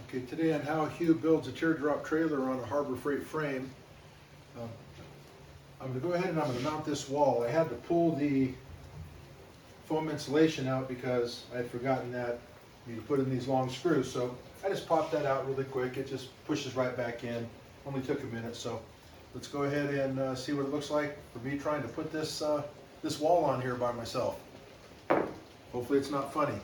Okay, today on how Hugh builds a teardrop trailer on a Harbor Freight frame. I'm going to go ahead and I'm going to mount this wall. I had to pull the foam insulation out because I had forgotten that you need to put in these long screws. So I just popped that out really quick. It just pushes right back in. Only took a minute. So let's go ahead and see what it looks like for me trying to put this this wall on here by myself. Hopefully it's not funny.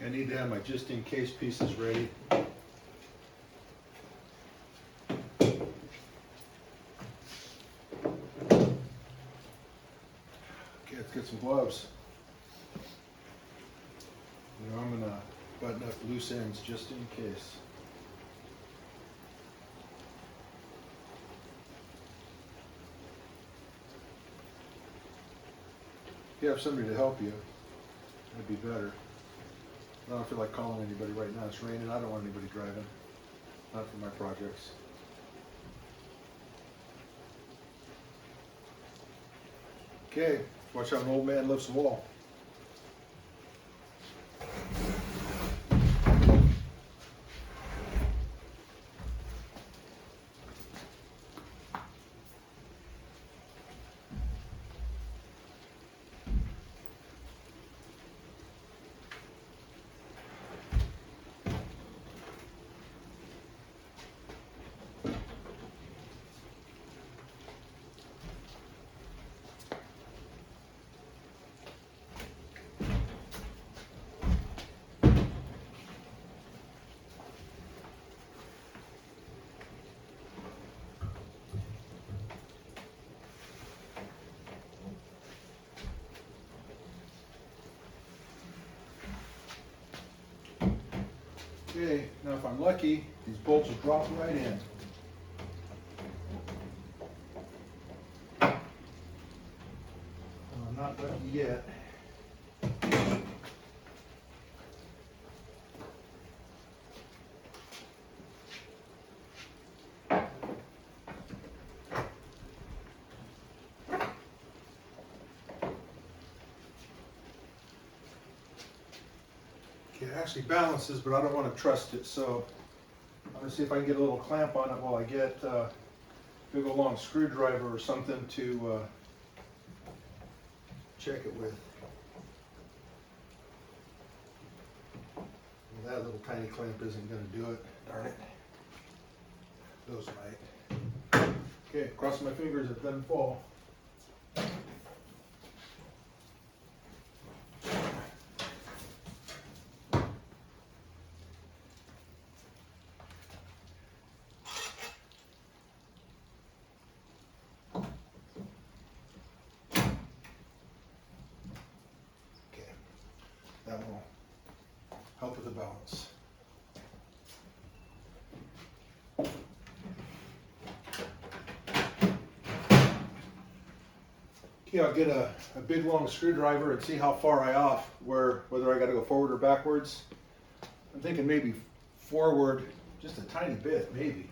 I need to have my just in case pieces ready. Okay, let's get some gloves. You know, I'm gonna button up loose ends just in case. If you have somebody to help you, that'd be better. I don't feel like calling anybody right now. It's raining. I don't want anybody driving. Not for my projects. Okay, watch how an old man lifts a wall. Okay, now if I'm lucky, these bolts will drop right in. I'm not lucky yet. Okay, it actually balances, but I don't want to trust it, so I'm going to see if I can get a little clamp on it while I get a big old long screwdriver or something to check it with. Well, that little tiny clamp isn't going to do it, darn it. Those might. Okay, crossing my fingers it doesn't fall. That will help with the balance. Okay, I'll get a big long screwdriver and see how far I off, whether I got to go forward or backwards. I'm thinking maybe forward just a tiny bit, maybe.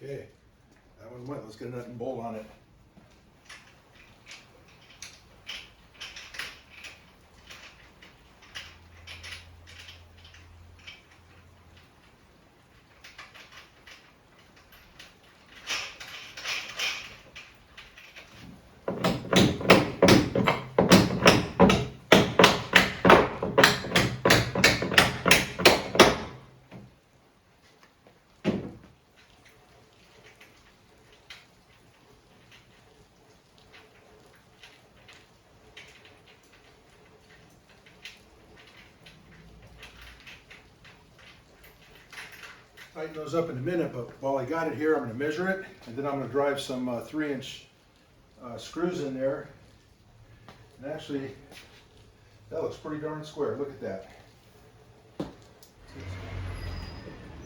Okay, that one went. Let's get a nut and bolt on it. tighten those up in a minute, but while I got it here, I'm going to measure it, and then I'm going to drive some 3-inch screws in there. And actually, that looks pretty darn square. Look at that.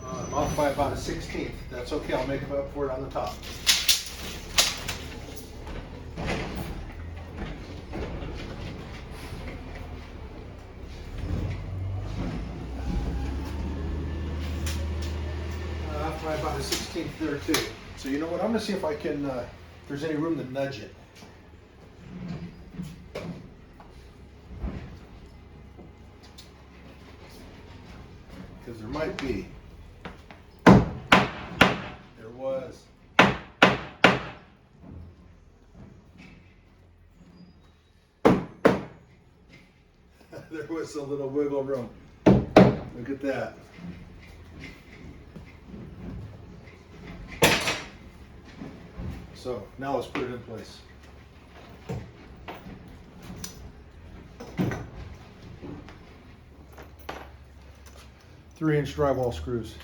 I'm off by about a 1/16. That's okay. I'll make up for it on the top. Off by about a 1/16 there too. So you know what? I'm going to see if I can, if there's any room to nudge it. Because there might be. There was. There was a little wiggle room. Look at that. So now let's put it in place. Three-inch drywall screws.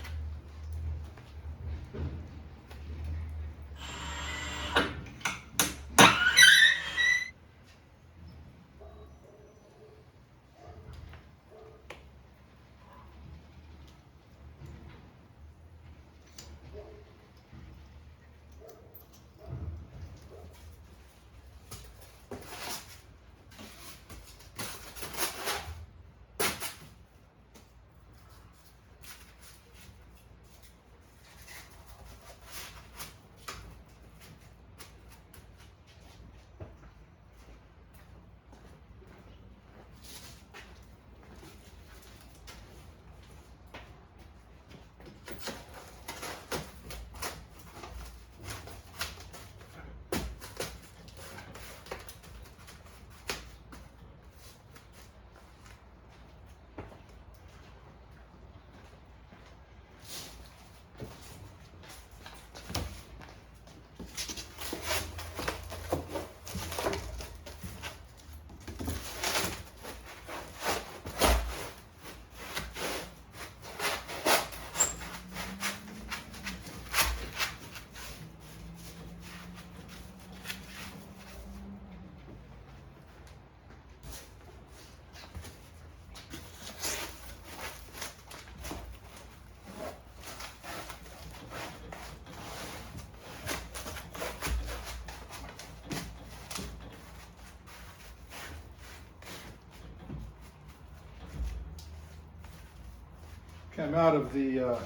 Okay, I'm out of the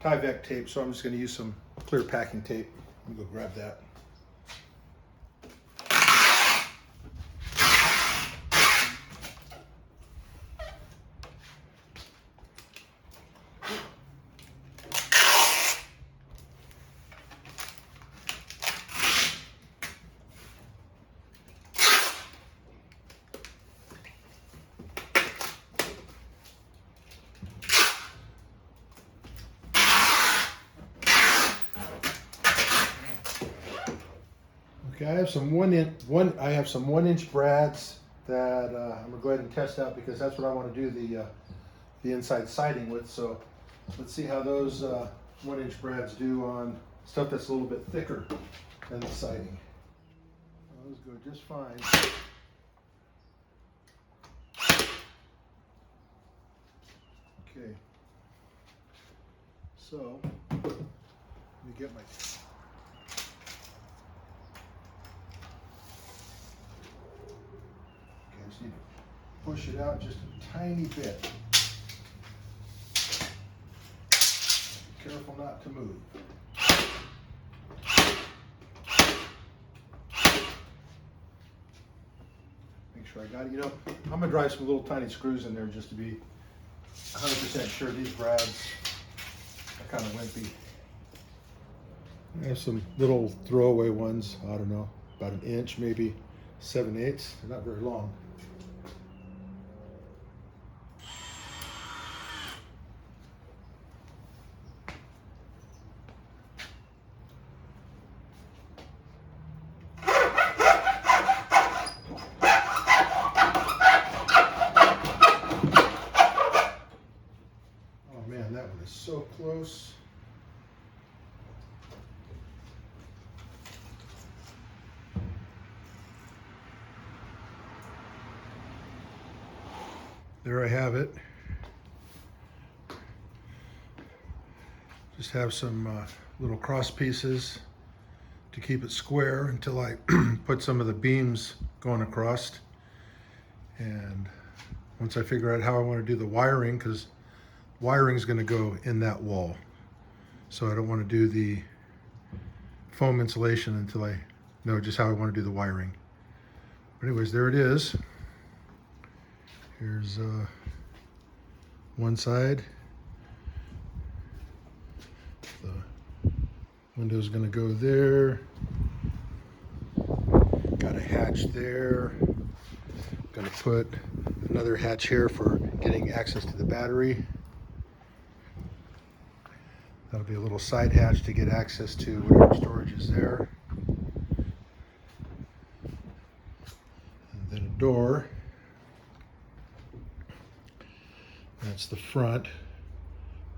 Tyvek tape, so I'm just going to use some clear packing tape. Let me go grab that. Okay, I have some 1-inch brads that I'm gonna go ahead and test out because that's what I want to do the inside siding with. So let's see how those 1-inch brads do on stuff that's a little bit thicker than the siding. Those go just fine. Okay, so let me get my. Need to push it out just a tiny bit. Be careful not to move. Make sure I got it. You know, I'm gonna drive some little tiny screws in there just to be 100% sure these brads are kind of wimpy. I have some little throwaway ones, I don't know, about 1 inch, maybe 7/8. They're not very long. Oh man, that one is so so close. There I have it. Just have some little cross pieces to keep it square until I put some of the beams going across. And once I figure out how I want to do the wiring, because wiring is going to go in that wall, so I don't want to do the foam insulation until I know just how I want to do the wiring. But anyways, there it is. Here's one side. The window's going to go there. Got a hatch there. Going to put another hatch here for getting access to the battery. That'll be a little side hatch to get access to whatever storage is there. And then a door. That's the front.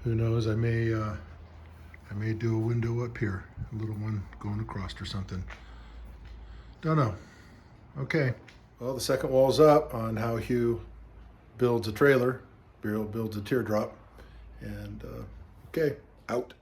Who knows? I may do a window up here, a little one going across or something. Don't know. Okay. Well, the second wall's up on how Hugh builds a trailer. Builds a teardrop. And okay, out.